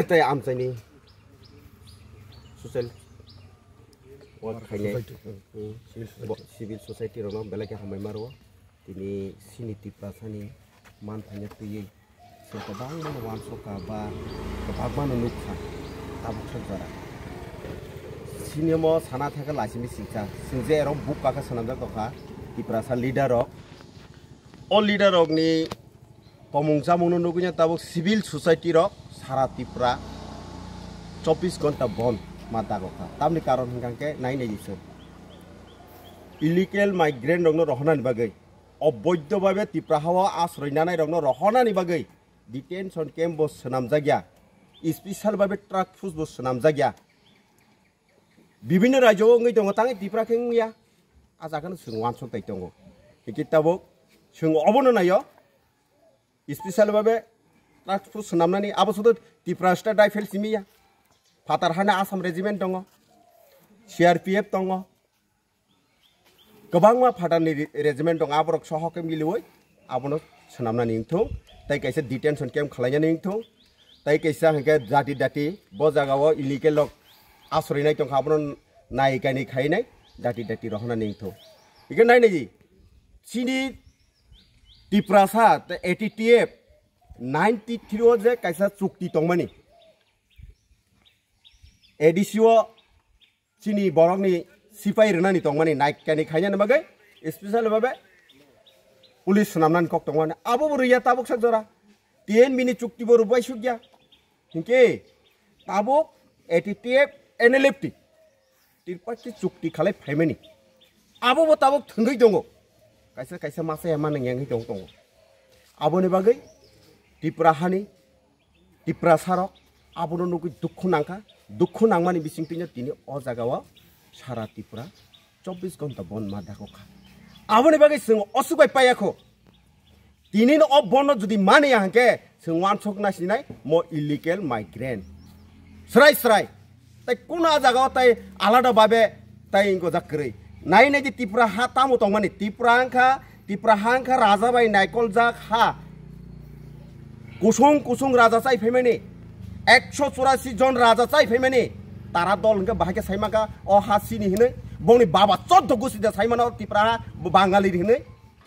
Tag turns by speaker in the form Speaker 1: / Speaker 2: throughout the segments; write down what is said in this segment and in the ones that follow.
Speaker 1: tay amsaini social work khaine civil society rono belake hamai maro tini siniti prasani man phanya tuyi se kabang man wan soka ba kabang man nukha tabuk chara sinemo sana thaka lasimi sikha singje ero book ka sanamjak dokha ti prasa leader ok all leader ok ni pamungsa mungno nukunya tabuk civil society rok sara tipra 24 ঘন্টা বন মাতা কথা তামনি কারণ হংকাকে নাই নাই দিছে illegal migrant রংনো রহনানি বাগৈ অবৈধভাবে ত্রিপুরা হাওয়া আশ্রয় নানাই রংনো রহনানি বাগৈ ডিটেনশন ক্যাম্প বস নাম জাগিয়া স্পেশাল ভাবে ট্রাক ফুস বস নাম জাগিয়া বিভিন্ন রাজ্য ngै दङ ताङै ত্রিপুরা खेंया आजाखन जों वानसक ताइ दङ किताबो जों अबनो नायो स्पेशल भाबे ट्राक फुस नामनानि आबसुद त्रिपुरा स्टेट राइफल सिमिया फातार हाना आसाम रेजिमेंट दङ सीआरपीएफ दङ गोबांमा फाटारनि रेजिमेंट दङ आबरक सहके मिलिवै आबनो सनामनानि इंथौ ताइ कैसे डिटेंशन कैम्प खालायनानि इंथौ ताइ कैसे हंके जाति दाति ब जागाव इलिगेल आश्रयनाय दङ आबनो नायगानि खायनाय जाति दाति रहनानि इंथौ इके नायनाय सिनि टिप्रासा एटीटीएफ 93 जे कैसा चुक्ति दंमानि एडिसिओ सिनि बरकनि सिपाइ रनानि दंमानि नायकानि खायनानि बागै स्पेशल भाबे पुलिस नामनानि कक दंमानि आबो बरिया ताबुक सकजरा 10 मिनिट चुक्ति बरु बायसु गया हिंके ताबुक एटीटीएफ एनएलएफटी तिरपाति चुक्ति खालाय फायमानि आबो ताबुक थंगै दङ कैसे कैसे मासे माने यांगै दङ आबोनि बागै ত্রিপুরা हानि ত্রিপুরা सारक आबोनो नुगै दुखु नांमानि बिसिंतिनो तिनि अ जागाव सारा ত্রিপুরা 24 घन्टा बन मादाखौ खा आबोनि बागै जों असुबाय पायाखौ तिनिनो अ बन जुदि माने हांके जों वानसक नासिनाय म इलिगेल माइग्रेन्ट स्राय ताइ कोना जागाव ताइ आलादा भाबे ताइ इंगो जाकरै नायनाय जे ত্রিপুরা हा तामो दंमानि ত্রিপুরা हांखा राजा बाय नायकल जा हा कुसुं राजा चाइ फैमानि 184 जन राजा चाइ फैमानि तारा दल हंके बाहाके साइमाका अ हासिनि हिनै बंनि बाबा 14 गुसिदा साइमाना टिप्रा बांगाली हिनै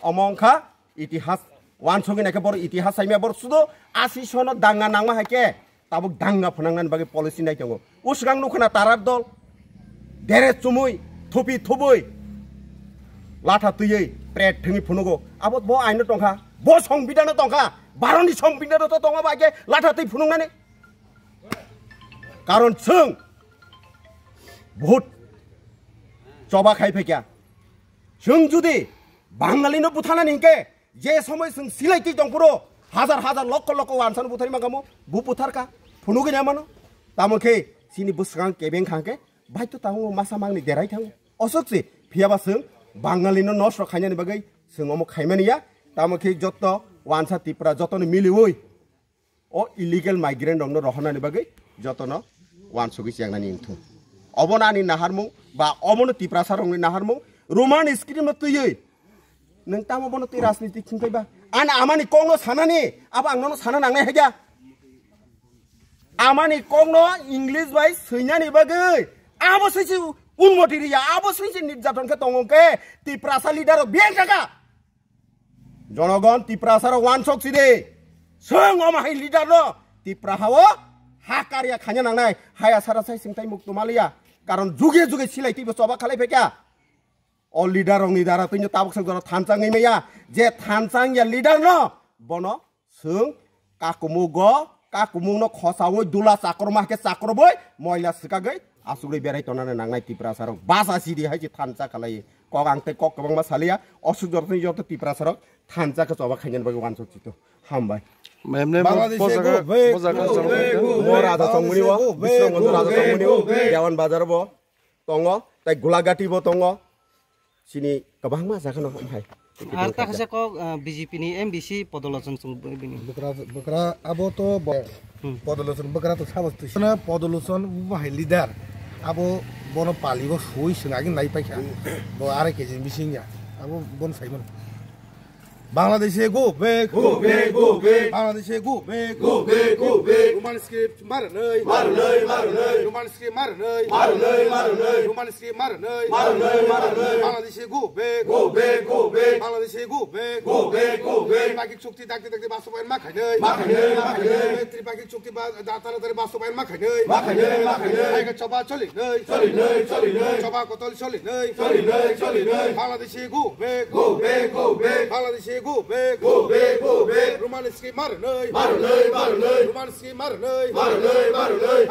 Speaker 1: अमंखा इतिहास वानसगि नाके बर इतिहास साइमा बर सुदो 80 सन दांगा नांमा हाके ताबो दांगा फनांनान बागे पलिसि नाय दङ उसगां नुखना तारा दल देरे चुमुय थुपि थुबै लाथा तुयै प्रेट थंगि फुनुगो आबो ब आइनो दंखा ब संबिधान दंखा भारतनि संबिधान तो दङ बागे लाथा तुय फुनुंनानै कारण जों बहुत चबा खायफैया जों जुदि बांगालिनो बुथानानै हिंके जे समय जों सिलायति दंपुरो हाजार लक्ष वानसान बुथारि मागामो बु बुथारका फुनुगै नामानो तामोखे सिनि बुसगां केबें खांके बायतो तांगो मासा मांनि देराय थाङो असकसि फियाबा जों बांगालिनो नस्र खायनानि बागै जों अमो खायमानिया तामोखे जत्त वानसा टिप्रा जतनो मिलिवै अ इलिगेल माइग्रेन्ट दंनो रहनानि बागै जतनो वानसगि सियांगनानि इंथु अबनानि नाहारमु बा अमनो टिप्रा सारंनि नाहारमु रोमान स्क्रिम तुयै नों तामो बनो तुय राजनीति खिंफैबा आन आमानि कंनो सानानि अब आंनो साना नांनाय हाया आमानि कंनो इंग्लिश बाय सैनानि बागै आबो सैसि उन्मतिरिया आबो सैसि निर्यातनके दङके टिप्रा सा लिडार बें जागा जनगण टिप्रा सार वानसक सिदे सों अमाहाय लिडार न टिप्रा हावो हाकारिया खाnya नांनाय हाया सारा साइ सिंथाय मुक्तमालिया कारण जुगे जुगे सिलायति बसबा खालाय फेका अ लिडार रंनि दारा तैनो ताबक संजरा थानचाङै मैया जे थानचां या लिडार न बनो सों काकुमुनो खसावै दुला चाक्रमा के चाक्रबय महिला सिकागै आसुगै बेराय तनानै नांनाय टिप्रा सार बासा सिदि हाय जे थानचा खालाय कक आंते कक गोबांमा सालिया असुजरनि जत टिप्रा सार थानचा के चबा खायनान बागै वानसक सितो हामबाय
Speaker 2: मैमने
Speaker 1: राजा संगमुनि विश्वंगत राजा संगमुनि देवान बाजार बो दङ ताइ गुलागाटी बो दङ सिनि गोबां मा जागोन ओमहाय
Speaker 3: आर ताखासे क बीजेपी नि एमबीसी पदलोचन बिनि
Speaker 2: बकरा आबो तो पदलोचन बकरा तो साबस तुसना पदलोचन बाहाय लिडार आबो बनो पालिगो सुइ सिनागि नाइ पाइखा बो आरे केजि बिसिंया आबो बन साइमन बांग्लादेशे गो बे बांग्लादेशे गो बे Roman script Maranay Roman script Maranay Roman script Maranay Bangladeshi go back Bangladeshi go back Tripakik chukti dakte bastobayan makhanay Tripakik chukti taratari bastobayan makhanay Aiga choba choli nay choba kotol choli nay Bangladeshi go back Bangladeshi go back Roman script Maranay Roman script Maranay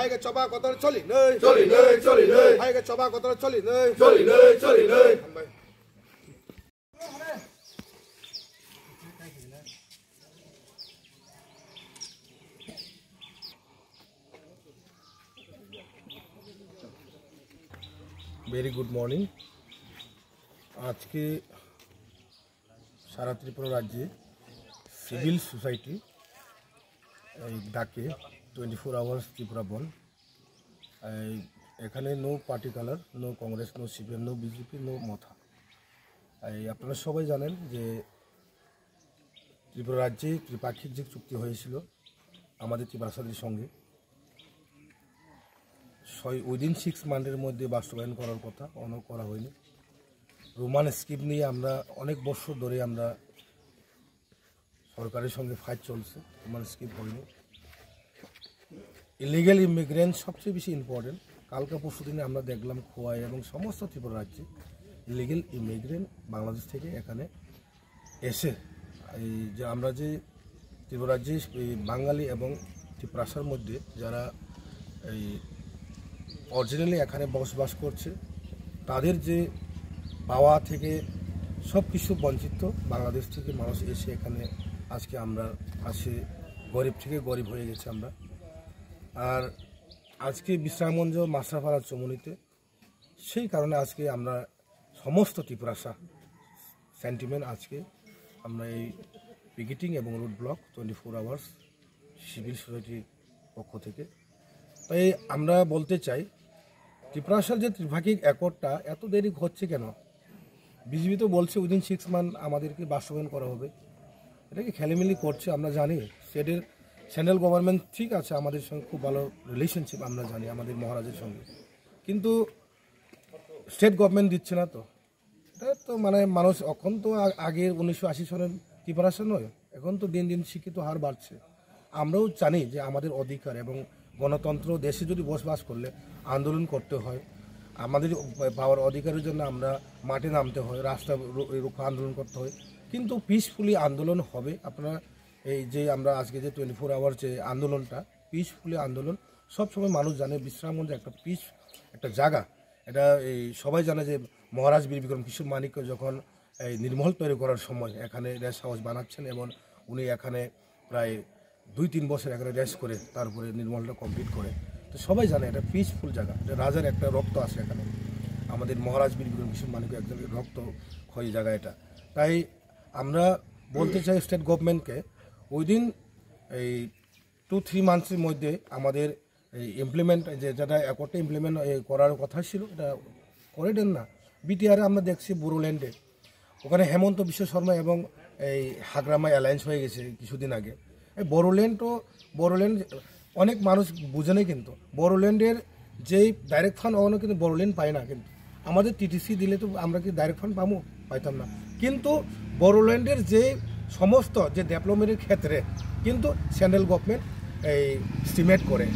Speaker 2: Aiga choba kotol choli nay Aiga choba kotol choli nay
Speaker 4: very good morning आज के सारा त्रिपुरा राज्य civil society डाके 24 hours Tripura bandh एखाने no party colour no Congress no CPM no BJP no Motha আপনারা সবাই জানেন যে ত্রিপুরা রাজ্যে ত্রিপাক্ষিক যে চুক্তি হয়েছিল আমাদের ত্রিপুরাসাদের সঙ্গে উইদিন 6 মান্থের মধ্যে বাস্তবায়ন করার কথা করা হয়নি রোমান স্কিম নিয়ে আমরা অনেক বছর ধরে আমরা সরকারের সঙ্গে ফাইট চলছে রোমান স্কিম হয়নি ইলিগাল ইমিগ্রেন্ট সবচেয়ে বেশি ইম্পর্টেন্ট কালকে পরশু দিনে আমরা দেখলাম খোয়াই এবং সমস্ত ত্রিপুরা রাজ্যে ইলিগাল ইমিগ্রেন্ট বাংলাদেশ থেকে এখানে এসে এই যে আমরা যে ত্রিপুরা রাজ্যে বাঙালি এবং ত্রিপুরাসার মধ্যে যারা এই অরিজিনালি এখানে বসবাস করছে তাদের যে পাওয়া থেকে সব কিছু বঞ্চিত বাংলাদেশ থেকে মানুষ এসে এখানে আজকে আমরা আসে গরিব থেকে গরিব হয়ে গেছে আমরা আর আজকে বিশ্রামগঞ্জ মাছরাপাড়া চমুনিতে সেই কারণে আজকে আমরা সমস্ত ত্রিপুরাসা সেন্টিমেন্ট আজকে আমরা এই পিকেটিং এবং রুট ব্লক 24 আওয়ার্স সিভিল সোসাইটির পক্ষ থেকে তাই আমরা বলতে চাই ত্রিপুরাসার যে ত্রিপাক্ষিক অ্যাকর্ডটা এত দেরি হচ্ছে কেন বিজেপি তো বলছে উইদিন 6 মান্থ আমাদেরকে বাস্তবায়ন করা হবে এটা কি খেলেমেলি করছে আমরা জানি স্টেটের সেন্ট্রাল গভর্নমেন্ট ঠিক আছে আমাদের সঙ্গে খুব ভালো রিলেশনশিপ আমরা জানি আমাদের মহারাজের সঙ্গে কিন্তু স্টেট গভর্নমেন্ট দিচ্ছে না তো এটা তো মানে মানুষ এখন তো আগের 1980 সনের ত্রিপুরাসা নয় এখন তো দিন দিন শিক্ষিত হার বাড়ছে আমরাও জানি যে আমাদের অধিকার এবং গণতন্ত্র দেশে যদি বসবাস করলে আন্দোলন করতে হয় আমাদের পাওয়ার অধিকারের জন্য আমরা মাঠে নামতে হয় রাস্তা রুখে আন্দোলন করতে হয় কিন্তু পিসফুলি আন্দোলন হবে আপনারা এই যে আমরা আজকে যে 24 আওয়ার যে আন্দোলনটা পিসফুলি আন্দোলন সবসময় মানুষ জানে বিশ্রামগঞ্জে একটা একটা জায়গা এটা এই সবাই জানে যে মহারাজ বীর বিক্রম কিশোর মানিক্য যখন এই নির্মল তৈরি করার সময় এখানে রেস্ট হাউস বানাচ্ছেন এবং উনি এখানে প্রায় 2-3 বছর এখানে রেস্ট করে তারপরে নির্মলটা কমপ্লিট করে তো সবাই জানে এটা পিসফুল জায়গা এটা রাজার একটা রক্ত আছে এখানে আমাদের মহারাজ বীর বিক্রম কিশোর মানিক্য একজনের রক্ত ক্ষয়ী জায়গা এটা তাই আমরা বলতে চাই স্টেট গভর্নমেন্টকে উইদিন এই 2-3 মান্থসের মধ্যে আমাদের এই ইমপ্লিমেন্ট যেটা অ্যাকর্ডটা ইমপ্লিমেন্ট করার কথা ছিল এটা করে দেন না বিটিআরে আমরা দেখছি বোরোল্যান্ডে ওখানে হেমন্ত বিশ্ব শর্মা এবং এই হাগ্রামা অ্যালায়েন্স হয়ে গেছে কিছুদিন আগে এই বোরোল্যান্ড অনেক মানুষ বুঝে নেই কিন্তু বোরোল্যান্ডের যেই ডাইরেক্ট ফান্ড ওখানে কিন্তু বোরোল্যান্ড পায় না কিন্তু আমাদের টিটিসি দিলে তো আমরা কি ডাইরেক্ট ফান্ড পাবো পাইতাম না কিন্তু বোরোল্যান্ডের যে সমস্ত যে ডেভেলপমেন্টের ক্ষেত্রে কিন্তু সেন্ট্রাল গভর্নমেন্ট এই স্টিমেট করে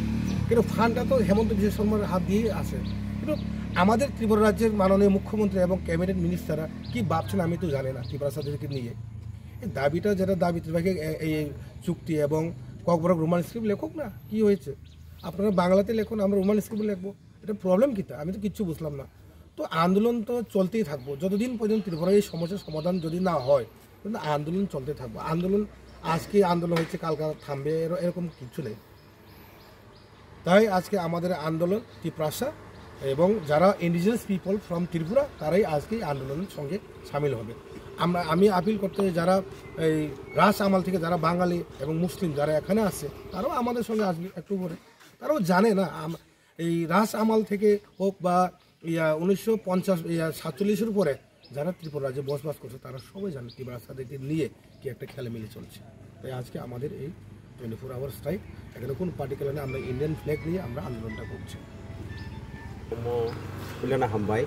Speaker 4: কিন্তু ফান্ডটা তো হেমন্ত বিশ্ব শর্মার হাত দিয়েই আসে কিন্তু আমাদের ত্রিপুরা রাজ্যের মাননীয় মুখ্যমন্ত্রী এবং ক্যাবিনেট মিনিস্টাররা কি ভাবছেন আমি তো জানি না ত্রিপুরাসাদেরকে নিয়ে এই দাবিটা যেটা দাবি ত্রিপাক্ষিক এই চুক্তি এবং ককবরক রোমান স্ক্রিপ্ট লেখক না কি হয়েছে আপনারা বাংলাতে লেখুন আমরা রোমান স্ক্রিপ্ট লিখবো এটা প্রবলেম কী আমি তো কিচ্ছু বুঝলাম না তো আন্দোলন তো চলতেই থাকবো যতদিন পর্যন্ত ত্রিপুরার এই সমস্যার সমাধান যদি না হয় কিন্তু আন্দোলন চলতে থাকবো আন্দোলন আজকে আন্দোলন হচ্ছে কালকে থামবে এরকম কিছু নেই তাই আজকে আমাদের আন্দোলন ত্রিপুরাসা এবং যারা ইন্ডিজিনাস পিপল ফ্রম ত্রিপুরা তারাই আজকে আন্দোলনের সঙ্গে সামিল হবে আমি আপিল করতে যারা এই রাস আমল থেকে যারা বাঙালি এবং মুসলিম যারা এখানে আছে তারাও আমাদের সঙ্গে আসবে একটু করে তারাও জানে না এই রাস আমল থেকে হোক বা 1947 পরে যারা ত্রিপুরা রাজ্যে বসবাস করছে তারা সবাই জানে ত্রিপুরাসাদেরকে নিয়ে কি একটা খেলামেলি চলছে তাই আজকে আমাদের এই 24 আওয়ার স্ট্রাইক। এখানে কোন পার্টিকুলার আমরা ইন্ডিয়ান ফ্ল্যাগ নিয়ে আমরা আন্দোলনটা করছি।
Speaker 1: হামবাই